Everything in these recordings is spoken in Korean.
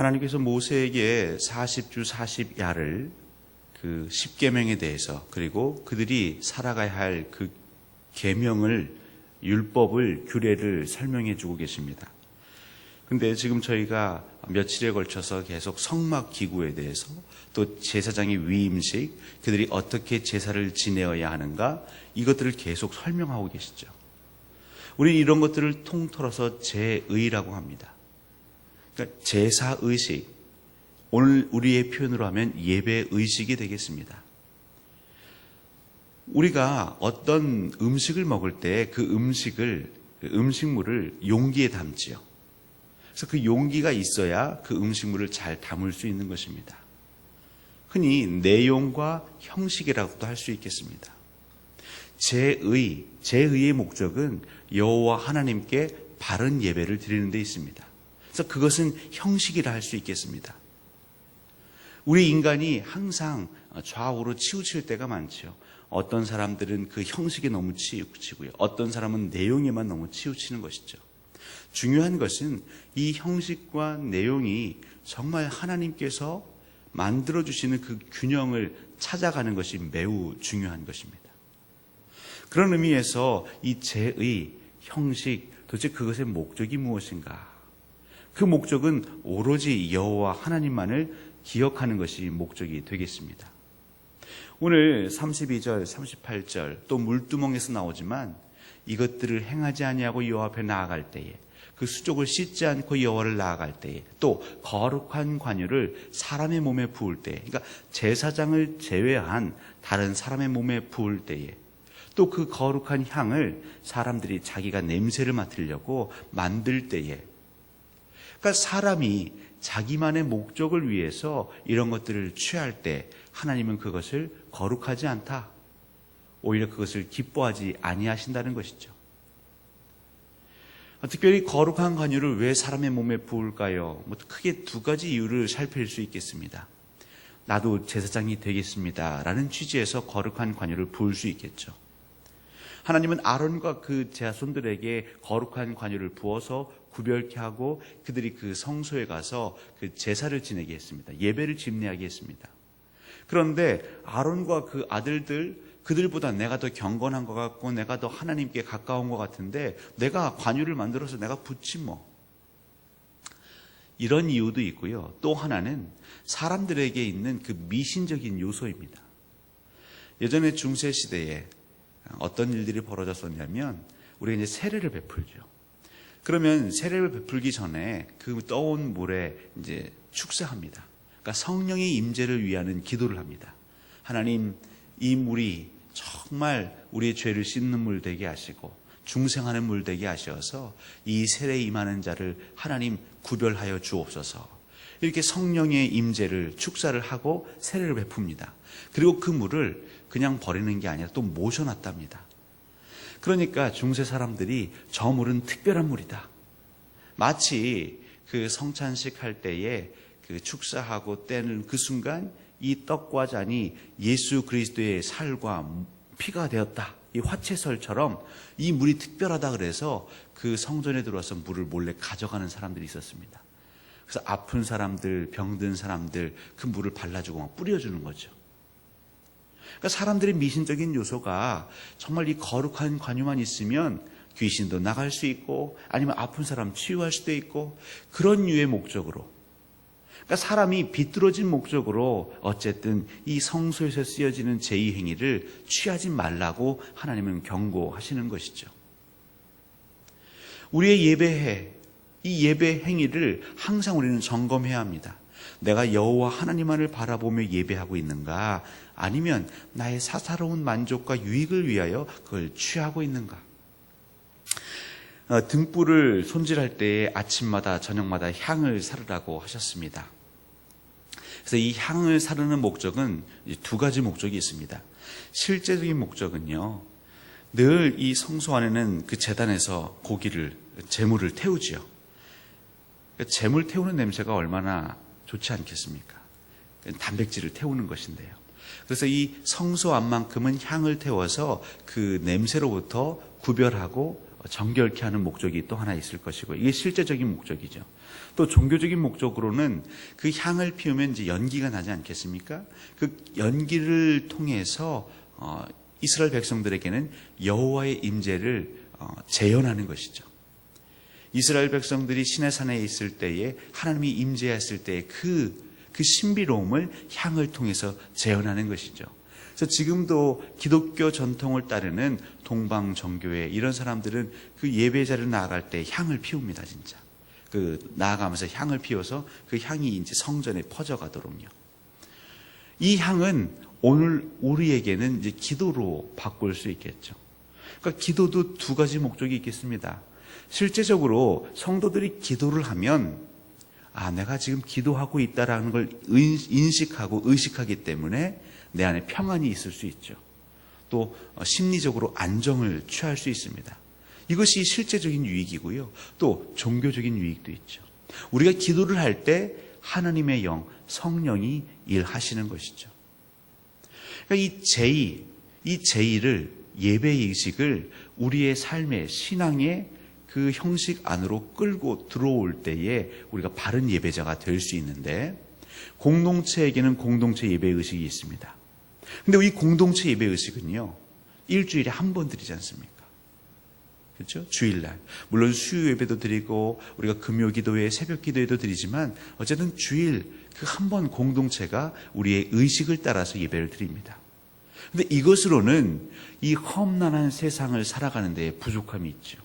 하나님께서 모세에게 40주 40야를 그 10계명에 대해서, 그리고 그들이 살아가야 할 그 계명을, 율법을, 규례를 설명해 주고 계십니다. 근데 지금 저희가 며칠에 걸쳐서 계속 성막 기구에 대해서, 또 제사장의 위임식, 그들이 어떻게 제사를 지내어야 하는가, 이것들을 계속 설명하고 계시죠. 우리 이런 것들을 통틀어서 제의라고 합니다. 그러니까 제사의식, 오늘 우리의 표현으로 하면 예배의식이 되겠습니다. 우리가 어떤 음식을 먹을 때 그 음식물을 용기에 담지요. 그래서 그 용기가 있어야 그 음식물을 잘 담을 수 있는 것입니다. 흔히 내용과 형식이라고도 할 수 있겠습니다. 제의의 목적은 여호와 하나님께 바른 예배를 드리는 데 있습니다. 그래서 그것은 형식이라 할 수 있겠습니다. 우리 인간이 항상 좌우로 치우칠 때가 많죠. 어떤 사람들은 그 형식에 너무 치우치고요. 어떤 사람은 내용에만 너무 치우치는 것이죠. 중요한 것은 이 형식과 내용이 정말 하나님께서 만들어주시는 그 균형을 찾아가는 것이 매우 중요한 것입니다. 그런 의미에서 이 제의, 형식, 도대체 그것의 목적이 무엇인가? 그 목적은 오로지 여호와 하나님만을 기억하는 것이 목적이 되겠습니다. 오늘 32절, 38절 또 물두멍에서 나오지만 이것들을 행하지 아니하고 여호와 앞에 나아갈 때에, 그 수족을 씻지 않고 여호와를 나아갈 때에, 또 거룩한 관유를 사람의 몸에 부을 때에, 그러니까 제사장을 제외한 다른 사람의 몸에 부을 때에, 또 그 거룩한 향을 사람들이 자기가 냄새를 맡으려고 만들 때에, 그러니까 사람이 자기만의 목적을 위해서 이런 것들을 취할 때 하나님은 그것을 거룩하지 않다, 오히려 그것을 기뻐하지 아니하신다는 것이죠. 특별히 거룩한 관유를 왜 사람의 몸에 부을까요? 크게 두 가지 이유를 살필 수 있겠습니다. 나도 제사장이 되겠습니다 라는 취지에서 거룩한 관유를 부을 수 있겠죠. 하나님은 아론과 그 자손들에게 거룩한 관유를 부어서 구별케 하고 그들이 그 성소에 가서 그 제사를 지내게 했습니다. 예배를 집례하게 했습니다. 그런데 아론과 그 아들들, 그들보다 내가 더 경건한 것 같고 내가 더 하나님께 가까운 것 같은데 내가 관유를 만들어서 내가 붓지 뭐. 이런 이유도 있고요. 또 하나는 사람들에게 있는 그 미신적인 요소입니다. 예전에 중세시대에 어떤 일들이 벌어졌었냐면, 우리가 이제 세례를 베풀죠. 그러면 세례를 베풀기 전에 그 떠온 물에 이제 축사합니다. 그러니까 성령의 임재를 위하는 기도를 합니다. 하나님, 이 물이 정말 우리의 죄를 씻는 물 되게 하시고 중생하는 물 되게 하셔서 이 세례에 임하는 자를 하나님 구별하여 주옵소서. 이렇게 성령의 임재를 축사를 하고 세례를 베풉니다. 그리고 그 물을 그냥 버리는 게 아니라 또 모셔놨답니다. 그러니까 중세 사람들이 저 물은 특별한 물이다. 마치 그 성찬식 할 때에 그 축사하고 떼는 그 순간 이 떡과 잔이 예수 그리스도의 살과 피가 되었다, 이 화채설처럼 이 물이 특별하다 그래서 그 성전에 들어와서 물을 몰래 가져가는 사람들이 있었습니다. 그래서 아픈 사람들, 병든 사람들 그 물을 발라주고 막 뿌려주는 거죠. 그러니까 사람들의 미신적인 요소가 정말 이 거룩한 관유만 있으면 귀신도 나갈 수 있고 아니면 아픈 사람 치유할 수도 있고, 그런 유의 목적으로, 그러니까 사람이 비뚤어진 목적으로 어쨌든 이 성소에서 쓰여지는 제의 행위를 취하지 말라고 하나님은 경고하시는 것이죠. 우리의 이 예배 행위를 항상 우리는 점검해야 합니다. 내가 여호와 하나님만을 바라보며 예배하고 있는가, 아니면 나의 사사로운 만족과 유익을 위하여 그걸 취하고 있는가. 등불을 손질할 때에 아침마다 저녁마다 향을 사르라고 하셨습니다. 그래서 이 향을 사르는 목적은 두 가지 목적이 있습니다. 실제적인 목적은요, 늘 이 성소 안에는 그 제단에서 제물을 태우지요. 제물 태우는 냄새가 얼마나 좋지 않겠습니까? 단백질을 태우는 것인데요. 그래서 이 성소 안만큼은 향을 태워서 그 냄새로부터 구별하고 정결케 하는 목적이 또 하나 있을 것이고, 이게 실제적인 목적이죠. 또 종교적인 목적으로는 그 향을 피우면 이제 연기가 나지 않겠습니까? 그 연기를 통해서 이스라엘 백성들에게는 여호와의 임재를 재현하는 것이죠. 이스라엘 백성들이 시내산에 있을 때에 하나님이 임재했을 때의 그 신비로움을 향을 통해서 재현하는 것이죠. 그래서 지금도 기독교 전통을 따르는 동방정교회 이런 사람들은 그 예배자를 나아갈 때 향을 피웁니다, 진짜. 나아가면서 향을 피워서 그 향이 이제 성전에 퍼져가도록요. 이 향은 오늘 우리에게는 이제 기도로 바꿀 수 있겠죠. 그러니까 기도도 두 가지 목적이 있겠습니다. 실제적으로 성도들이 기도를 하면 내가 지금 기도하고 있다라는 걸 인식하고 의식하기 때문에 내 안에 평안이 있을 수 있죠. 또 심리적으로 안정을 취할 수 있습니다. 이것이 실제적인 유익이고요. 또 종교적인 유익도 있죠. 우리가 기도를 할 때 하나님의 영, 성령이 일하시는 것이죠. 그러니까 이 제의를, 예배의 의식을 우리의 삶의 신앙의 그 형식 안으로 끌고 들어올 때에 우리가 바른 예배자가 될 수 있는데, 공동체에게는 공동체 예배 의식이 있습니다. 근데 이 공동체 예배 의식은요, 일주일에 한 번 드리지 않습니까? 그렇죠? 주일날. 물론 수요 예배도 드리고 우리가 금요 기도회, 새벽 기도회도 드리지만 어쨌든 주일 그 한 번 공동체가 우리의 의식을 따라서 예배를 드립니다. 근데 이것으로는 이 험난한 세상을 살아가는 데에 부족함이 있죠.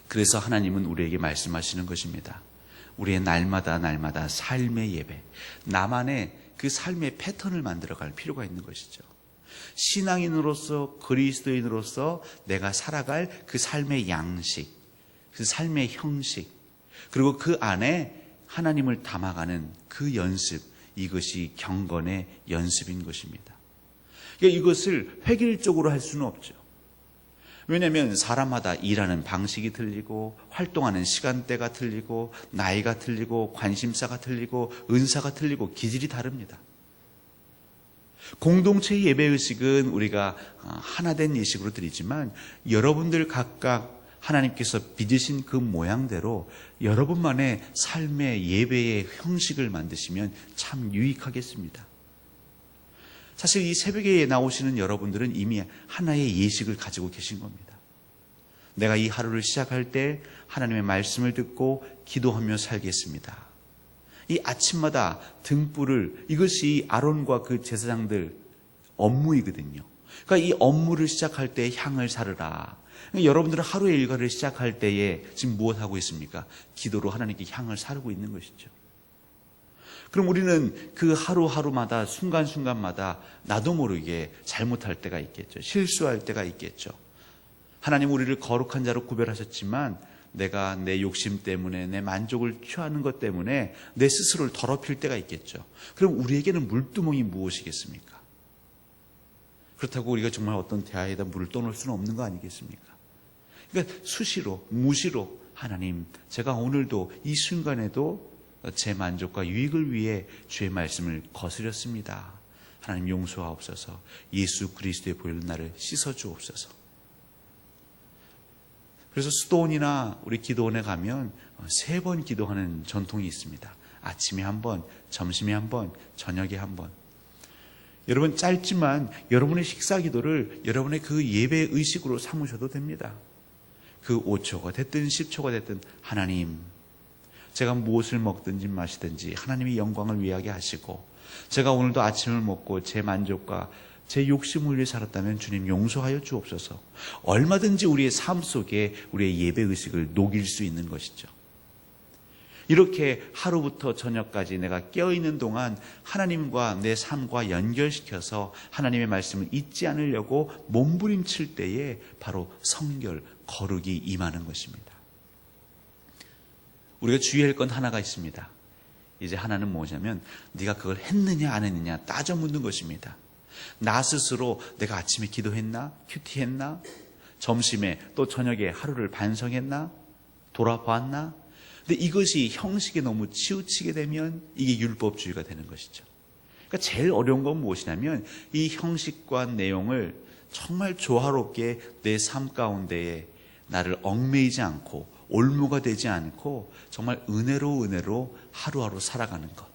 그래서 하나님은 우리에게 말씀하시는 것입니다. 우리의 날마다 삶의 예배, 나만의 그 삶의 패턴을 만들어갈 필요가 있는 것이죠. 신앙인으로서, 그리스도인으로서 내가 살아갈 그 삶의 양식, 그 삶의 형식, 그리고 그 안에 하나님을 담아가는 그 연습, 이것이 경건의 연습인 것입니다. 그러니까 이것을 획일적으로 할 수는 없죠. 왜냐하면 사람마다 일하는 방식이 틀리고, 활동하는 시간대가 틀리고, 나이가 틀리고, 관심사가 틀리고, 은사가 틀리고, 기질이 다릅니다. 공동체 예배의식은 우리가 하나된 예식으로 드리지만, 여러분들 각각 하나님께서 빚으신 그 모양대로 여러분만의 삶의 예배의 형식을 만드시면 참 유익하겠습니다. 사실 이 새벽에 나오시는 여러분들은 이미 하나의 예식을 가지고 계신 겁니다. 내가 이 하루를 시작할 때 하나님의 말씀을 듣고 기도하며 살겠습니다. 이 아침마다 등불을, 이것이 아론과 그 제사장들 업무이거든요. 그러니까 이 업무를 시작할 때 향을 사르라. 그러니까 여러분들은 하루의 일과를 시작할 때에 지금 무엇하고 있습니까? 기도로 하나님께 향을 사르고 있는 것이죠. 그럼 우리는 그 하루하루마다, 순간순간마다 나도 모르게 잘못할 때가 있겠죠. 실수할 때가 있겠죠. 하나님 우리를 거룩한 자로 구별하셨지만 내가 내 욕심 때문에, 내 만족을 취하는 것 때문에 내 스스로를 더럽힐 때가 있겠죠. 그럼 우리에게는 물두멍이 무엇이겠습니까? 그렇다고 우리가 정말 어떤 대야에다 물을 떠놓을 수는 없는 거 아니겠습니까? 그러니까 수시로, 무시로 하나님, 제가 오늘도 이 순간에도 제 만족과 유익을 위해 주의 말씀을 거스렸습니다. 하나님 용서하옵소서. 예수 그리스도의 보혈로 나를 씻어주옵소서. 그래서 수도원이나 우리 기도원에 가면 3번 기도하는 전통이 있습니다. 아침에 한 번, 점심에 한 번, 저녁에 한 번. 여러분 짧지만 여러분의 식사 기도를 여러분의 그 예배 의식으로 삼으셔도 됩니다. 그 5초가 됐든 10초가 됐든 하나님, 제가 무엇을 먹든지 마시든지 하나님의 영광을 위하게 하시고, 제가 오늘도 아침을 먹고 제 만족과 제 욕심을 위해 살았다면 주님 용서하여 주옵소서. 얼마든지 우리의 삶 속에 우리의 예배의식을 녹일 수 있는 것이죠. 이렇게 하루부터 저녁까지 내가 깨어있는 동안 하나님과 내 삶과 연결시켜서 하나님의 말씀을 잊지 않으려고 몸부림칠 때에 바로 성결, 거룩이 임하는 것입니다. 우리가 주의할 건 하나가 있습니다. 이제 하나는 뭐냐면 네가 그걸 했느냐 안 했느냐 따져 묻는 것입니다. 나 스스로 내가 아침에 기도했나? 큐티했나? 점심에 또 저녁에 하루를 반성했나? 돌아봤나? 근데 이것이 형식에 너무 치우치게 되면 이게 율법주의가 되는 것이죠. 그러니까 제일 어려운 건 무엇이냐면 이 형식과 내용을 정말 조화롭게 내 삶 가운데에 나를 얽매이지 않고 올무가 되지 않고 정말 은혜로 하루하루 살아가는 것.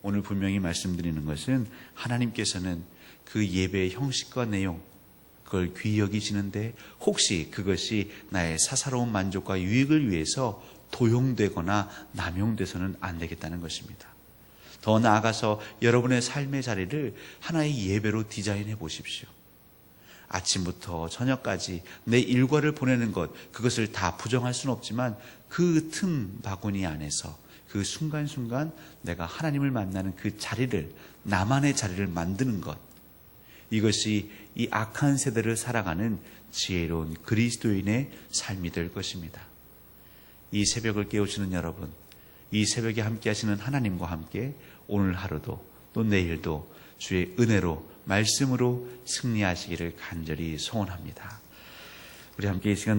오늘 분명히 말씀드리는 것은 하나님께서는 그 예배의 형식과 내용, 그걸 귀히 여기시는데 혹시 그것이 나의 사사로운 만족과 유익을 위해서 도용되거나 남용돼서는 안 되겠다는 것입니다. 더 나아가서 여러분의 삶의 자리를 하나의 예배로 디자인해 보십시오. 아침부터 저녁까지 내 일과를 보내는 것, 그것을 다 부정할 수는 없지만 그 틈 바구니 안에서 그 순간순간 내가 하나님을 만나는 그 자리를, 나만의 자리를 만드는 것, 이것이 이 악한 세대를 살아가는 지혜로운 그리스도인의 삶이 될 것입니다. 이 새벽을 깨우치는 여러분, 이 새벽에 함께 하시는 하나님과 함께 오늘 하루도 또 내일도 주의 은혜로 말씀으로 승리하시기를 간절히 소원합니다. 우리 함께 이 시간